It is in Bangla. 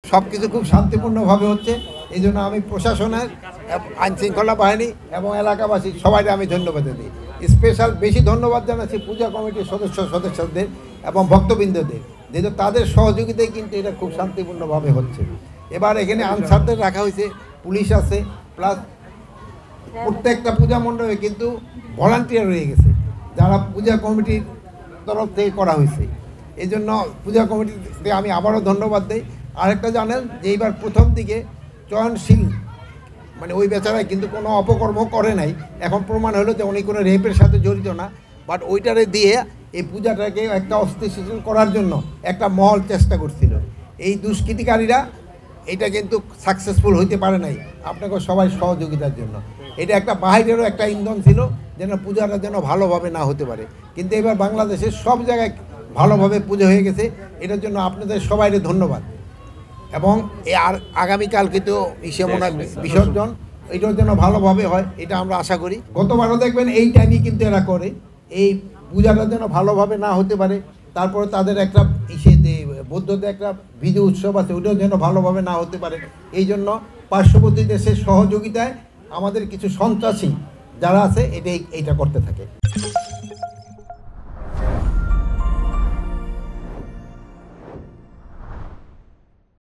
সব কিছু খুব শান্তিপূর্ণভাবে হচ্ছে। এই জন্য আমি প্রশাসনের, আইনশৃঙ্খলা বাহিনী এবং এলাকাবাসী সবাইকে আমি ধন্যবাদ দিই। স্পেশাল বেশি ধন্যবাদ জানাচ্ছি পূজা কমিটির সদস্যদের এবং ভক্তবৃন্দদের, যেহেতু তাদের সহযোগিতায় কিন্তু এটা খুব শান্তিপূর্ণভাবে হচ্ছে। এবার এখানে আনসারদের রাখা হয়েছে, পুলিশ আছে, প্লাস প্রত্যেকটা পূজা মণ্ডপে কিন্তু ভলান্টিয়ার রয়ে গেছে, যারা পূজা কমিটির তরফ থেকে করা হয়েছে। এই জন্য পূজা কমিটিতে আমি আবারও ধন্যবাদ দিই। আরেকটা জানেন যে এইবার প্রথম দিকে চয়নশীল মানে ওই বেচারায় কিন্তু কোনো অপকর্ম করে নাই, এখন প্রমাণ হলো যে উনি কোনো রেপের সাথে জড়িত না, বাট ওইটারে দিয়ে এই পূজাটাকে একটা অস্থিতিশীল করার জন্য একটা মহল চেষ্টা করছিল। এই দুষ্কৃতিকারীরা এটা কিন্তু সাকসেসফুল হইতে পারে নাই আপনাকে সবাই সহযোগিতার জন্য। এটা একটা বাহিরেরও একটা ইন্ধন ছিল যেন পূজাটা যেন ভালোভাবে না হতে পারে, কিন্তু এবার বাংলাদেশের সব জায়গায় ভালোভাবে পুজো হয়ে গেছে। এটার জন্য আপনাদের সবাইকে ধন্যবাদ। এবং আর আগামীকাল কিন্তু বিসর্জন, এটার জন্য ভালোভাবে হয় এটা আমরা আশা করি। গতবারও দেখবেন এই টাইমই কিন্তু এরা করে, এই পূজাটা যেন ভালোভাবে না হতে পারে। তারপরে তাদের একটা বৌদ্ধদের একটা বিজু উৎসব আছে, ওইটাও যেন ভালোভাবে না হতে পারে। এই জন্য পার্শ্ববর্তী দেশের সহযোগিতায় আমাদের কিছু সন্ত্রাসী যারা আছে এইটা করতে থাকে।